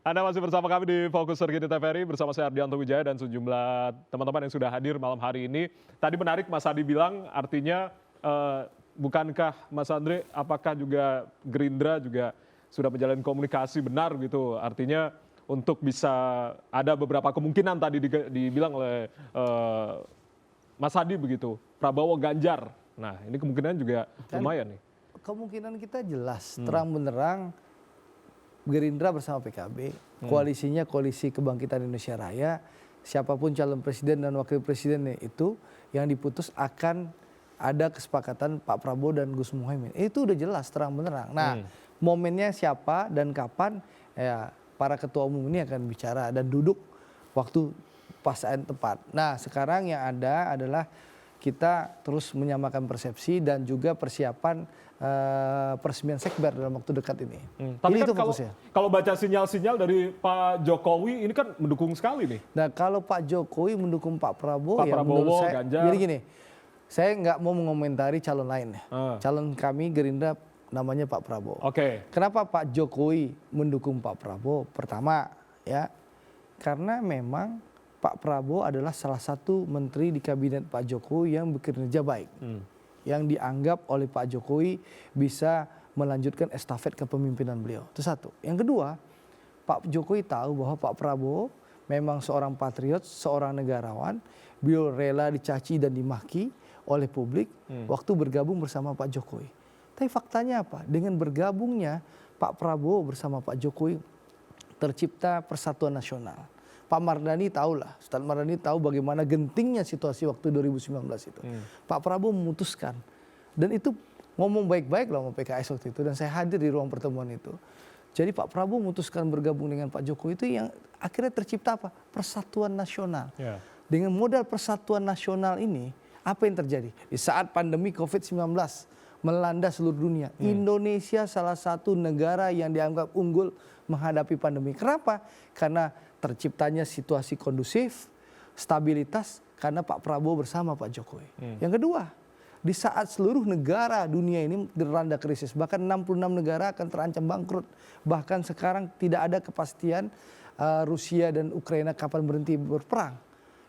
Anda masih bersama kami di Fokus Terkini TVRI bersama saya Ardianto Wijaya dan sejumlah teman-teman yang sudah hadir malam hari ini. Tadi menarik Mas Adi bilang artinya bukankah Mas Andre apakah juga Gerindra juga sudah menjalin komunikasi benar gitu. Artinya untuk bisa ada beberapa kemungkinan tadi dibilang oleh Mas Adi begitu. Prabowo Ganjar. Nah, ini kemungkinan juga lumayan nih. Kemungkinan kita jelas terang benderang Gerindra bersama PKB, koalisinya Koalisi Kebangkitan Indonesia Raya, siapapun calon presiden dan wakil presidennya itu yang diputus akan ada kesepakatan Pak Prabowo dan Gus Muhaimin. Itu udah jelas terang benderang. Nah, momennya siapa dan kapan ya para ketua umum ini akan bicara dan duduk waktu pas dan tepat. Nah, sekarang yang ada adalah kita terus menyamakan persepsi dan juga persiapan peresmian sekber dalam waktu dekat ini. Tapi ini kan itu fokusnya. kalau baca sinyal-sinyal dari Pak Jokowi ini kan mendukung sekali nih. Nah, kalau Pak Jokowi mendukung Pak Prabowo, Pak ya Prabowo, menurut saya, Ganjar. jadi gini, saya nggak mau mengomentari calon lain. Calon kami Gerindra namanya Pak Prabowo. Kenapa Pak Jokowi mendukung Pak Prabowo? Pertama, ya karena memang Pak Prabowo adalah salah satu menteri di kabinet Pak Jokowi yang bekerja baik. Yang dianggap oleh Pak Jokowi bisa melanjutkan estafet kepemimpinan beliau. Itu satu. Yang kedua, Pak Jokowi tahu bahwa Pak Prabowo memang seorang patriot, seorang negarawan. Beliau rela dicaci dan dimaki oleh publik waktu bergabung bersama Pak Jokowi. Tapi faktanya apa? Dengan bergabungnya Pak Prabowo bersama Pak Jokowi tercipta persatuan nasional. Pak Mardhani tahulah, Ustadz Mardhani tahu bagaimana gentingnya situasi waktu 2019 itu. Pak Prabowo memutuskan dan itu ngomong baik-baik loh sama PKS waktu itu dan saya hadir di ruang pertemuan itu. Jadi Pak Prabowo memutuskan bergabung dengan Pak Jokowi itu yang akhirnya tercipta apa? Persatuan nasional. Dengan modal persatuan nasional ini apa yang terjadi? Di saat pandemi COVID-19 melanda seluruh dunia, Indonesia salah satu negara yang dianggap unggul menghadapi pandemi. Kenapa? Karena terciptanya situasi kondusif, stabilitas karena Pak Prabowo bersama Pak Jokowi. Yang kedua, di saat seluruh negara dunia ini dilanda krisis, bahkan 66 negara akan terancam bangkrut. Bahkan sekarang tidak ada kepastian Rusia dan Ukraina kapan berhenti berperang.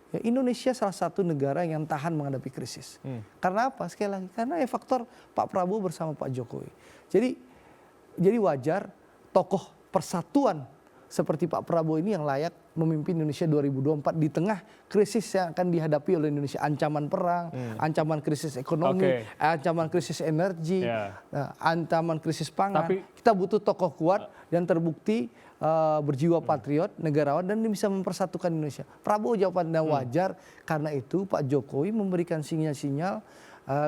Ya, Indonesia salah satu negara yang tahan menghadapi krisis. Karena apa? Sekali lagi, karena ya faktor Pak Prabowo bersama Pak Jokowi. Jadi wajar tokoh persatuan seperti Pak Prabowo ini yang layak memimpin Indonesia 2024 di tengah krisis yang akan dihadapi oleh Indonesia. Ancaman perang, ancaman krisis ekonomi, ancaman krisis energi, ancaman krisis pangan. Kita butuh tokoh kuat dan terbukti berjiwa patriot, negarawan dan bisa mempersatukan Indonesia. Prabowo jawabannya wajar karena itu Pak Jokowi memberikan sinyal-sinyal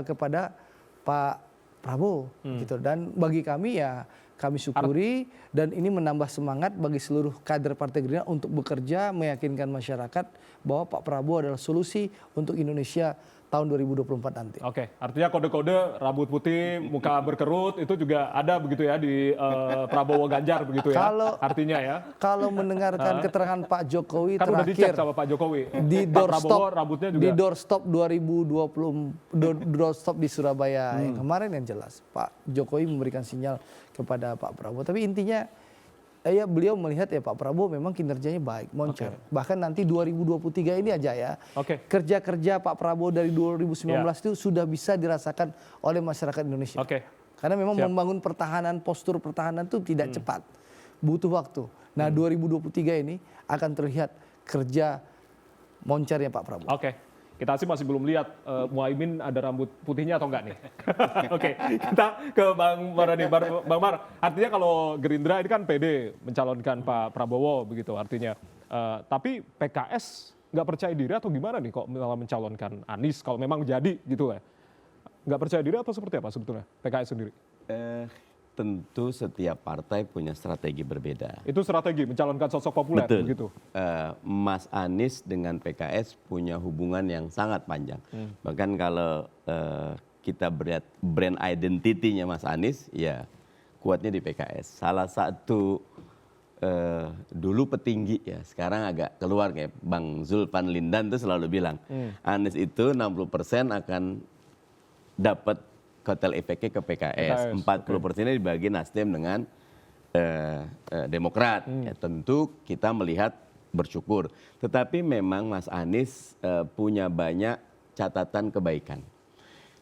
kepada Pak Prabowo gitu. Dan bagi kami ya kami syukuri dan ini menambah semangat bagi seluruh kader Partai Gerindra untuk bekerja meyakinkan masyarakat bahwa Pak Prabowo adalah solusi untuk Indonesia tahun 2024 nanti. Artinya kode-kode rambut putih, muka berkerut itu juga ada begitu ya di Prabowo Ganjar begitu ya. Artinya ya. Kalau mendengarkan keterangan Pak Jokowi kan terakhir udah dicek sama Pak Jokowi. Di doorstop 2020 doorstop di Surabaya yang kemarin yang jelas Pak Jokowi memberikan sinyal kepada Pak Prabowo. Tapi intinya ya beliau melihat ya Pak Prabowo memang kinerjanya baik, moncer. Bahkan nanti 2023 ini aja ya. Kerja-kerja Pak Prabowo dari 2019 itu sudah bisa dirasakan oleh masyarakat Indonesia. Karena memang membangun pertahanan, postur pertahanan itu tidak cepat. Butuh waktu. Nah 2023 ini akan terlihat kerja moncernya Pak Prabowo. Kita sih masih belum lihat Muhaimin ada rambut putihnya atau enggak nih. Kita ke Bang Mardhani. Bang Mar, artinya kalau Gerindra ini kan pede mencalonkan Pak Prabowo begitu artinya. Tapi PKS nggak percaya diri atau gimana nih kok malah mencalonkan Anies kalau memang jadi gitu ya? Nggak percaya diri atau seperti apa sebetulnya PKS sendiri? Tentu setiap partai punya strategi berbeda. Itu strategi mencalonkan sosok populer begitu. Mas Anies dengan PKS punya hubungan yang sangat panjang. Bahkan kalau kita lihat brand identity-nya Mas Anies, ya kuatnya di PKS. Salah satu dulu petinggi ya, sekarang agak keluar kayak Bang Zulfan Lindan tuh selalu bilang, Anies itu 60% akan dapat kotel efeknya ke PKS. 40%-nya dibagi Nasdem dengan Demokrat. Ya, tentu kita melihat bersyukur. Tetapi memang Mas Anies punya banyak catatan kebaikan.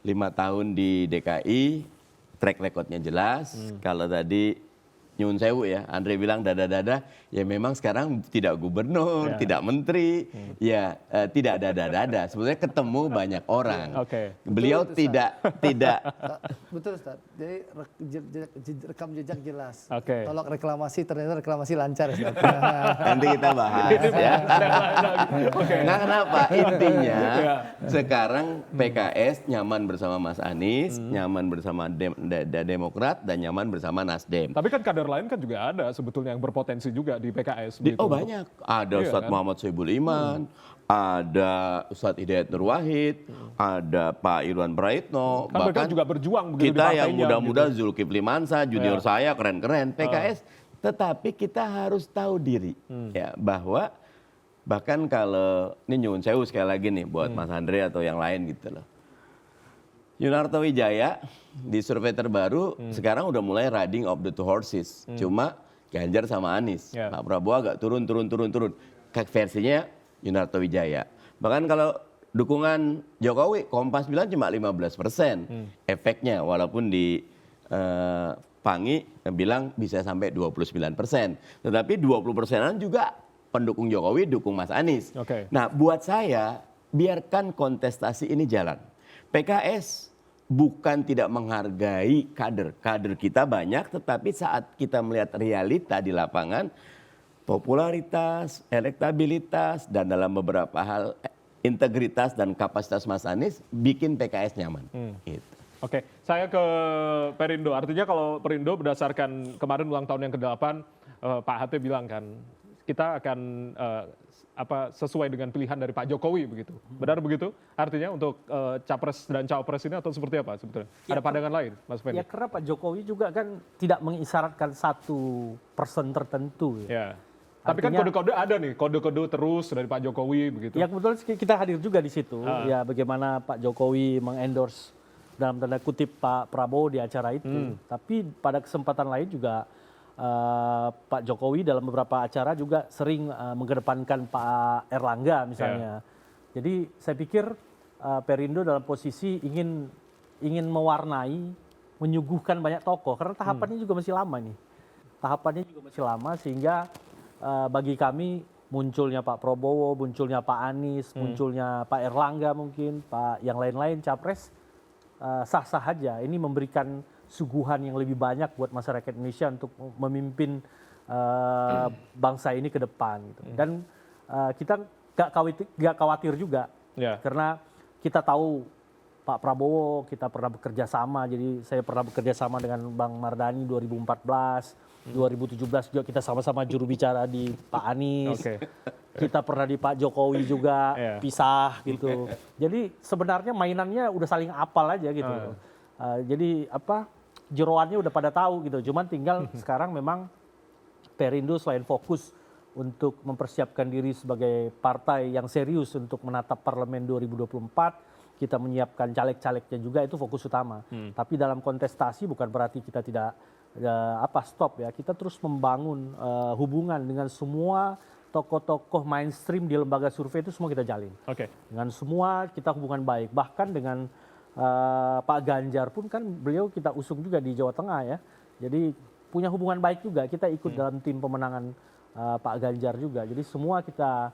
5 tahun di DKI, track recordnya jelas. Kalau tadi nyun sewu ya, Andre bilang dada-dada, ya memang sekarang tidak gubernur, tidak menteri, ya tidak dada-dada. Sebenarnya ketemu banyak orang. Beliau Betul, tidak betul Ustaz. Jadi rekam jejak jelas. Oke. Tolak reklamasi, ternyata reklamasi lancar Ustaz. nanti kita bahas ya. Nah, kenapa? Intinya sekarang PKS nyaman bersama Mas Anies, nyaman bersama Demokrat, dan nyaman bersama Nasdem. Tapi kan kader lain kan juga ada sebetulnya yang berpotensi juga di PKS. Oh banyak. Ada Ustadz Muhammad Soebul Iman, ada Ustadz Hidayat Nur Wahid, ada Pak Irwan Praitno. Kan mereka juga berjuang begitu di kita yang partainya, muda-muda gitu. Zulkifli Mansa, junior saya keren-keren. PKS, tetapi kita harus tahu diri ya bahwa bahkan kalau ini nyuwun sewu sekali lagi nih buat Mas Andre atau yang lain gitu loh. Yunarto Wijaya di survei terbaru sekarang udah mulai riding of the two horses. Cuma Ganjar sama Anies. Pak Prabowo agak turun. Versinya Yunarto Wijaya. Bahkan kalau dukungan Jokowi, Kompas bilang cuma 15% efeknya. Walaupun di Pangi bilang bisa sampai 29%. Tetapi 20%-an juga pendukung Jokowi dukung Mas Anies. Nah buat saya, biarkan kontestasi ini jalan. PKS bukan tidak menghargai kader. Kader kita banyak, tetapi saat kita melihat realita di lapangan, popularitas, elektabilitas, dan dalam beberapa hal integritas dan kapasitas Mas Anies bikin PKS nyaman. Gitu. Oke, saya ke Perindo. Artinya kalau Perindo berdasarkan kemarin ulang tahun yang ke-8, Pak HT bilang kan, kita akan sesuai dengan pilihan dari Pak Jokowi begitu. Benar begitu? Artinya untuk capres dan cawapres ini atau seperti apa sebetulnya? Ada pandangan lain, Mas Fendi? Ya karena Pak Jokowi juga kan tidak mengisyaratkan satu person tertentu. Ya. Tapi kan kode-kode ada nih, kode-kode terus dari Pak Jokowi begitu. Ya kebetulan kita hadir juga di situ. Ya bagaimana Pak Jokowi mengendorse dalam tanda kutip Pak Prabowo di acara itu. Tapi pada kesempatan lain juga Pak Jokowi dalam beberapa acara juga sering mengedepankan Pak Erlangga misalnya. Jadi saya pikir Perindo dalam posisi ingin mewarnai, menyuguhkan banyak tokoh karena tahapannya juga masih lama nih. Tahapannya juga masih lama sehingga bagi kami munculnya Pak Prabowo, munculnya Pak Anies, munculnya Pak Erlangga mungkin, Pak yang lain-lain capres sah-sah aja. Ini memberikan suguhan yang lebih banyak buat masyarakat Indonesia untuk memimpin bangsa ini ke depan. Gitu. Dan kita gak khawatir juga, karena kita tahu Pak Prabowo kita pernah bekerja sama. Jadi saya pernah bekerja sama dengan Bang Mardhani 2014, 2017 juga kita sama-sama juru bicara di Pak Anies. Kita pernah di Pak Jokowi juga pisah gitu. Jadi sebenarnya mainannya udah saling apal aja gitu. Jadi jeroannya udah pada tahu gitu. Cuman tinggal sekarang memang Perindo selain fokus untuk mempersiapkan diri sebagai partai yang serius untuk menatap parlemen 2024, kita menyiapkan caleg-calegnya juga, itu fokus utama. Tapi dalam kontestasi bukan berarti kita tidak stop ya. Kita terus membangun hubungan dengan semua tokoh-tokoh mainstream di lembaga survei itu semua kita jalin. Dengan semua kita hubungan baik. Bahkan dengan Pak Ganjar pun kan beliau kita usung juga di Jawa Tengah ya. Jadi punya hubungan baik juga. Kita ikut dalam tim pemenangan Pak Ganjar juga. Jadi semua kita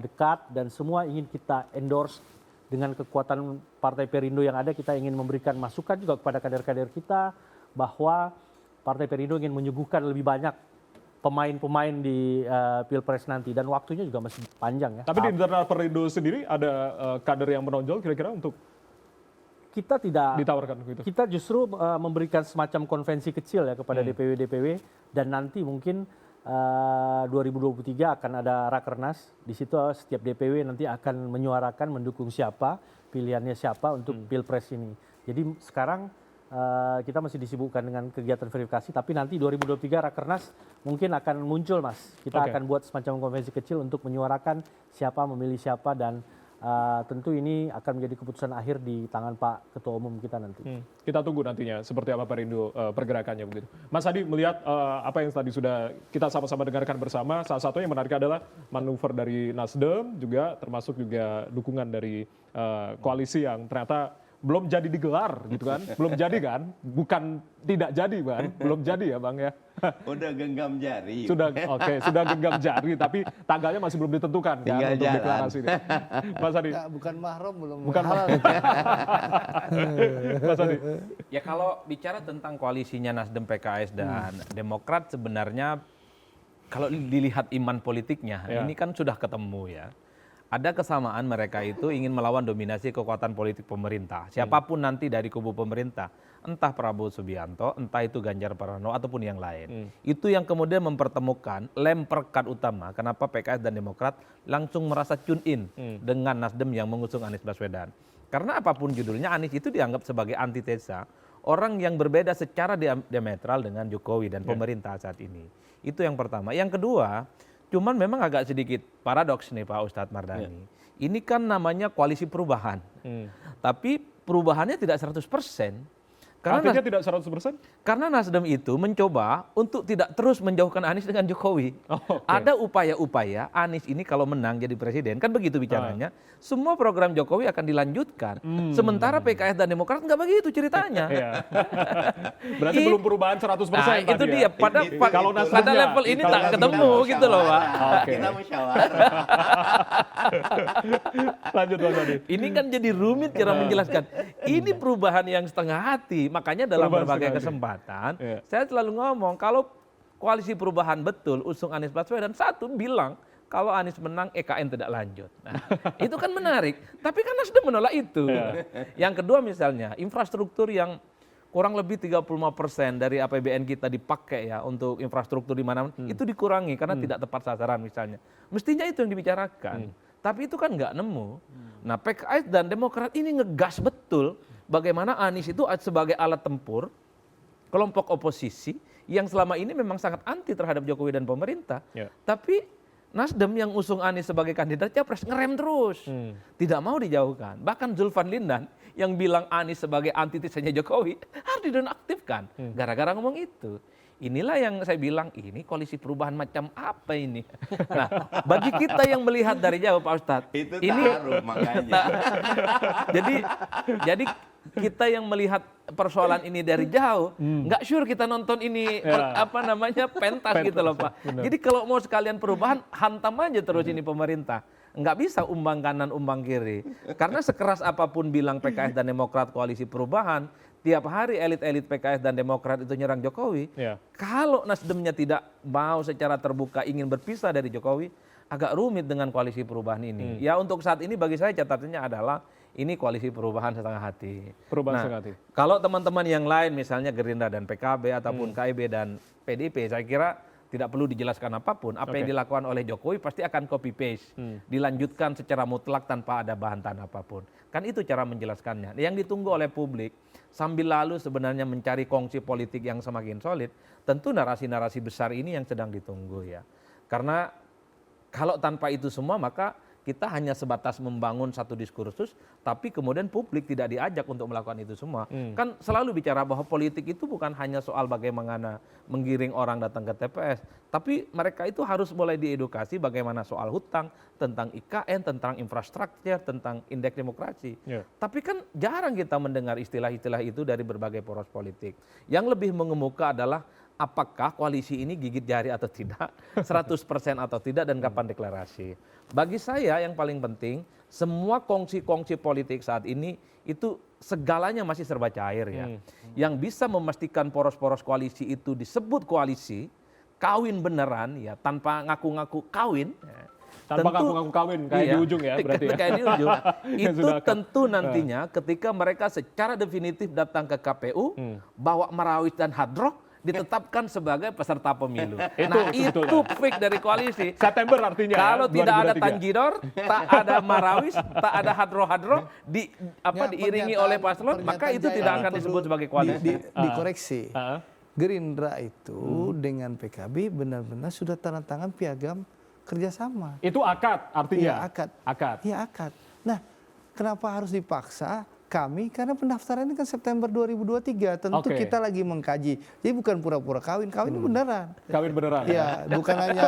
dekat dan semua ingin kita endorse dengan kekuatan Partai Perindo yang ada. Kita ingin memberikan masukan juga kepada kader-kader kita bahwa Partai Perindo ingin menyuguhkan lebih banyak pemain-pemain di Pilpres nanti dan waktunya juga masih panjang ya. Tapi di internal Perindo sendiri ada kader yang menonjol kira-kira untuk kita tidak ditawarkan gitu. Kita justru memberikan semacam konvensi kecil ya kepada DPW-DPW dan nanti mungkin 2023 akan ada Rakernas. Di situ setiap DPW nanti akan menyuarakan mendukung siapa, pilihannya siapa untuk Pilpres ini. Jadi sekarang kita masih disibukkan dengan kegiatan verifikasi, tapi nanti 2023 Rakernas mungkin akan muncul Mas. Kita akan buat semacam konvensi kecil untuk menyuarakan siapa, memilih siapa dan tentu ini akan menjadi keputusan akhir di tangan Pak Ketua Umum kita nanti. Kita tunggu nantinya seperti apa Perindo pergerakannya begitu. Mas Adi melihat apa yang tadi sudah kita sama-sama dengarkan bersama, salah satu yang menarik adalah manuver dari Nasdem juga termasuk juga dukungan dari koalisi yang ternyata belum jadi digelar gitu kan, belum jadi kan, bukan tidak jadi Bang, belum jadi ya Bang ya. Udah genggam jari. Sudah sudah genggam jari tapi tanggalnya masih belum ditentukan kan untuk jalan. deklarasi ini. Mas Adi. Ya, bukan mahram belum. Bukan halal. Mas Adi. Ya kalau bicara tentang koalisinya Nasdem, PKS dan Demokrat sebenarnya kalau dilihat iman politiknya ini kan sudah ketemu ya. Ada kesamaan mereka itu ingin melawan dominasi kekuatan politik pemerintah. Siapapun nanti dari kubu pemerintah, entah Prabowo Subianto, entah itu Ganjar Pranowo ataupun yang lain. Itu yang kemudian mempertemukan lem perekat utama kenapa PKS dan Demokrat langsung merasa tune in dengan Nasdem yang mengusung Anies Baswedan. Karena apapun judulnya, Anies itu dianggap sebagai antitesa, orang yang berbeda secara diametral dengan Jokowi dan pemerintah saat ini. Itu yang pertama. Yang kedua, cuman memang agak sedikit paradoks nih Pak Ustadz Mardhani. Ini kan namanya koalisi perubahan. Tapi perubahannya tidak 100%. Artinya tidak 100%? Karena Nasdem itu mencoba untuk tidak terus menjauhkan Anies dengan Jokowi. Ada upaya-upaya Anies ini kalau menang jadi presiden, kan begitu bicaranya. Semua program Jokowi akan dilanjutkan. Sementara PKS dan Demokrat nggak begitu ceritanya. Berarti belum perubahan 100%. Itu dia. Pada level ini tak ketemu gitu loh Pak. Kita musyawarah. Lanjut Mas Adi. Ini kan jadi rumit cara menjelaskan. Ini perubahan yang setengah hati. Makanya dalam berbagai kesempatan, saya selalu ngomong, kalau koalisi perubahan betul, usung Anies Baswedan, satu bilang, kalau Anies menang, EKN tidak lanjut. Nah, itu kan menarik. Tapi kan Nasdem menolak itu. Yang kedua misalnya, infrastruktur yang kurang lebih 35% dari APBN kita dipakai ya untuk infrastruktur di mana-mana, itu dikurangi karena tidak tepat sasaran misalnya. Mestinya itu yang dibicarakan. Tapi itu kan nggak nemu. Nah PKS dan Demokrat ini ngegas betul bagaimana Anies itu sebagai alat tempur kelompok oposisi yang selama ini memang sangat anti terhadap Jokowi dan pemerintah. Tapi Nasdem yang usung Anies sebagai kandidat capres ngerem terus. Tidak mau dijauhkan. Bahkan Zulfan Lindan yang bilang Anies sebagai antitesanya Jokowi harus dinonaktifkan. Gara-gara ngomong itu. Inilah yang saya bilang, ini koalisi perubahan macam apa ini? Nah, bagi kita yang melihat dari jauh Pak Ustadz, Itu ini taruh makanya. jadi kita yang melihat persoalan ini dari jauh, nggak sure kita nonton ini pentas gitu loh Pak. Jadi kalau mau sekalian perubahan, hantam aja terus ini pemerintah. Nggak bisa umbang kanan, umbang kiri. Karena sekeras apapun bilang PKS dan Demokrat koalisi perubahan, tiap hari elit-elit PKS dan Demokrat itu nyerang Jokowi. Kalau Nasdemnya tidak mau secara terbuka ingin berpisah dari Jokowi, agak rumit dengan koalisi perubahan ini. Ya untuk saat ini bagi saya catatannya adalah ini koalisi perubahan setengah hati. Setengah hati. Kalau teman-teman yang lain misalnya Gerindra dan PKB ataupun KIB dan PDIP, saya kira tidak perlu dijelaskan apapun. Apa yang dilakukan oleh Jokowi pasti akan copy paste, dilanjutkan secara mutlak tanpa ada bahan apapun. Kan itu cara menjelaskannya. Yang ditunggu oleh publik sambil lalu sebenarnya mencari kongsi politik yang semakin solid, tentu narasi-narasi besar ini yang sedang ditunggu ya. Karena kalau tanpa itu semua maka kita hanya sebatas membangun satu diskursus, tapi kemudian publik tidak diajak untuk melakukan itu semua. Kan selalu bicara bahwa politik itu bukan hanya soal bagaimana menggiring orang datang ke TPS, tapi mereka itu harus mulai diedukasi bagaimana soal hutang, tentang IKN, tentang infrastruktur, tentang indeks demokrasi. Tapi kan jarang kita mendengar istilah-istilah itu dari berbagai poros politik. Yang lebih mengemuka adalah apakah koalisi ini gigit jari atau tidak, 100% atau tidak, dan kapan deklarasi. Bagi saya yang paling penting, semua kongsi-kongsi politik saat ini itu segalanya masih serba cair ya. Yang bisa memastikan poros-poros koalisi itu disebut koalisi, kawin beneran ya, tanpa ngaku-ngaku kawin. Tanpa ngaku-ngaku kawin, kayak di ujung ya berarti ya. Kayak di ujung. Itu tentu nantinya ketika mereka secara definitif datang ke KPU, bawa Marawis dan Hadroh, ditetapkan sebagai peserta pemilu. Itu fix dari koalisi. September artinya. Kalau ya, tidak ada Tanjidor, tak ada Marawis, tak ada Hadroh-Hadroh, diiringi oleh paslon, maka itu tidak akan disebut sebagai koalisi. Dikoreksi. Gerindra itu dengan PKB benar-benar sudah tanda tangan piagam kerjasama. Itu akad artinya? Iya akad. Akad. Iya akad. Nah, kenapa harus dipaksa? Kami karena pendaftaran ini kan September 2023, tentu kita lagi mengkaji. Jadi bukan pura-pura kawin, kawin ini beneran. Kawin beneran. Iya, bukan hanya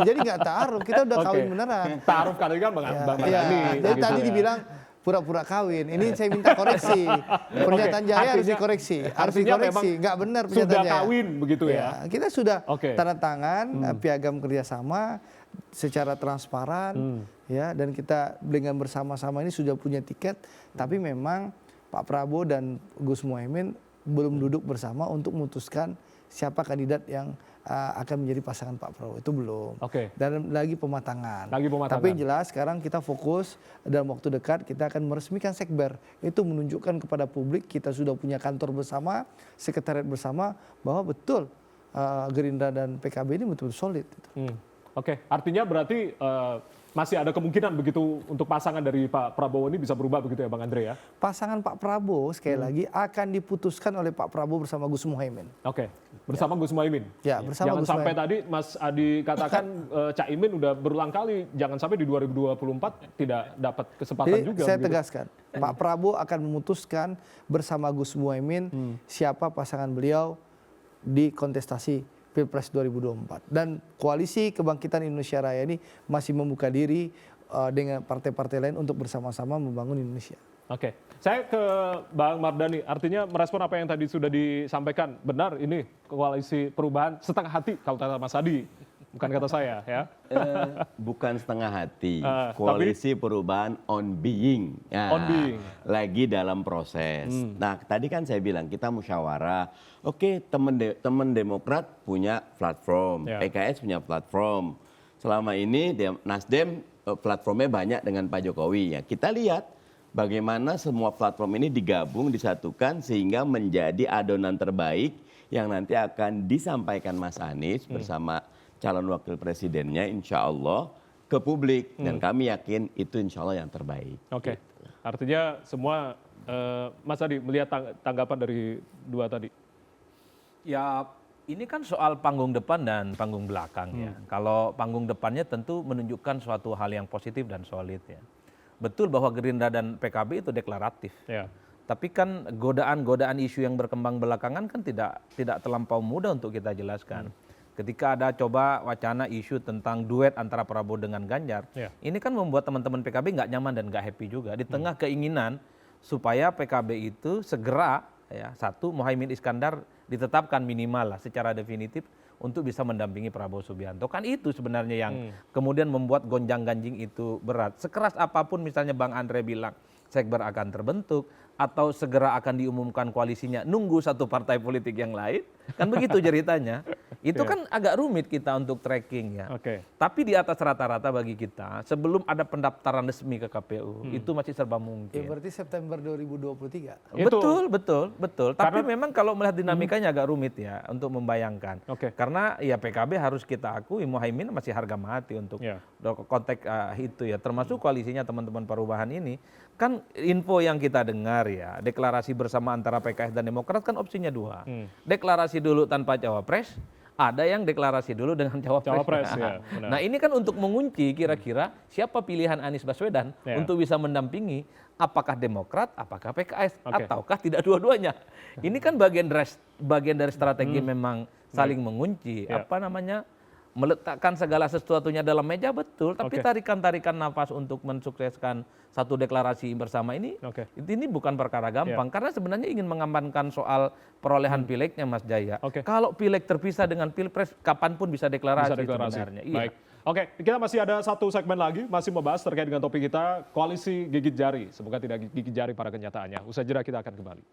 jadi nggak taaruf, kita udah kawin beneran. Taaruf kali kan Bang Mardhani. Jadi tadi dibilang pura-pura kawin. Ini saya minta koreksi. Pernyataan Jaya harus dikoreksi. Harus dikoreksi. Nggak benar pernyataan Jaya. Sudah kawin begitu ya? Kita sudah tanda tangan piagam kerjasama secara transparan, ya, dan kita dengan bersama-sama ini sudah punya tiket. Tapi memang Pak Prabowo dan Gus Muhaimin belum duduk bersama untuk memutuskan siapa kandidat yang akan menjadi pasangan Pak Prabowo. Itu belum. Dan lagi pematangan. Tapi yang jelas sekarang kita fokus dalam waktu dekat kita akan meresmikan Sekber. Itu menunjukkan kepada publik kita sudah punya kantor bersama, sekretariat bersama, bahwa betul Gerindra dan PKB ini betul-betul solid. Artinya berarti masih ada kemungkinan begitu untuk pasangan dari Pak Prabowo ini bisa berubah begitu ya Bang Andre ya? Pasangan Pak Prabowo sekali lagi akan diputuskan oleh Pak Prabowo bersama Gus Muhaimin. Bersama Gus Muhaimin? Ya, bersama Gus Muhaimin. Jangan sampai tadi Mas Adi katakan Caimin udah berulang kali, jangan sampai di 2024 tidak dapat kesempatan juga. Saya tegaskan, Pak Prabowo akan memutuskan bersama Gus Muhaimin siapa pasangan beliau di kontestasi Pilpres 2024. Dan Koalisi Kebangkitan Indonesia Raya ini masih membuka diri dengan partai-partai lain untuk bersama-sama membangun Indonesia. Saya ke Bang Mardhani, artinya merespon apa yang tadi sudah disampaikan, benar ini Koalisi Perubahan setengah hati kalau kata Mas Adi, bukan kata saya ya. Bukan setengah hati, Koalisi Perubahan on being. On being. Lagi dalam proses. Nah tadi kan saya bilang kita musyawarah, teman Demokrat punya platform, PKS punya platform. Selama ini Nasdem platformnya banyak dengan Pak Jokowi. Ya, kita lihat bagaimana semua platform ini digabung, disatukan sehingga menjadi adonan terbaik yang nanti akan disampaikan Mas Anies bersama calon wakil presidennya insya Allah ke publik. Dan kami yakin itu insya Allah yang terbaik. Artinya semua, Mas Adi melihat tanggapan dari dua tadi. Ya ini kan soal panggung depan dan panggung belakang ya. Kalau panggung depannya tentu menunjukkan suatu hal yang positif dan solid ya. Betul bahwa Gerindra dan PKB itu deklaratif. Tapi kan godaan-godaan isu yang berkembang belakangan kan tidak terlampau mudah untuk kita jelaskan. Ketika ada coba wacana isu tentang duet antara Prabowo dengan Ganjar, ini kan membuat teman-teman PKB nggak nyaman dan nggak happy juga. Di tengah keinginan supaya PKB itu segera satu Muhaimin Iskandar ditetapkan minimal lah secara definitif untuk bisa mendampingi Prabowo Subianto. Kan itu sebenarnya yang kemudian membuat gonjang-ganjing itu berat. Sekeras apapun misalnya Bang Andre bilang Sekber akan terbentuk atau segera akan diumumkan koalisinya, nunggu satu partai politik yang lain, kan begitu ceritanya. Itu kan agak rumit kita untuk tracking ya. Tapi di atas rata-rata bagi kita, sebelum ada pendaftaran resmi ke KPU, itu masih serba mungkin. Berarti September 2023. Betul. Tapi memang kalau melihat dinamikanya agak rumit ya untuk membayangkan. Karena ya PKB harus kita akui Muhaimin masih harga mati untuk konteks itu ya. Termasuk koalisinya teman-teman perubahan ini. Kan info yang kita dengar ya, deklarasi bersama antara PKS dan Demokrat kan opsinya dua. Deklarasi dulu tanpa cawapres, ada yang deklarasi dulu dengan cawapres. Nah ini kan untuk mengunci kira-kira siapa pilihan Anies Baswedan untuk bisa mendampingi, apakah Demokrat, apakah PKS, ataukah tidak dua-duanya. Ini kan bagian dari strategi memang saling mengunci, meletakkan segala sesuatunya dalam meja betul, tapi tarikan-tarikan nafas untuk mensukseskan satu deklarasi bersama ini, ini bukan perkara gampang. Karena sebenarnya ingin mengamankan soal perolehan pilegnya Mas Jaya. Kalau pileg terpisah dengan pilpres, kapanpun bisa deklarasi. Sebenarnya. Baik. Kita masih ada satu segmen lagi, masih membahas terkait dengan topik kita, koalisi gigit jari. Semoga tidak gigit jari pada kenyataannya. Usai jeda kita akan kembali.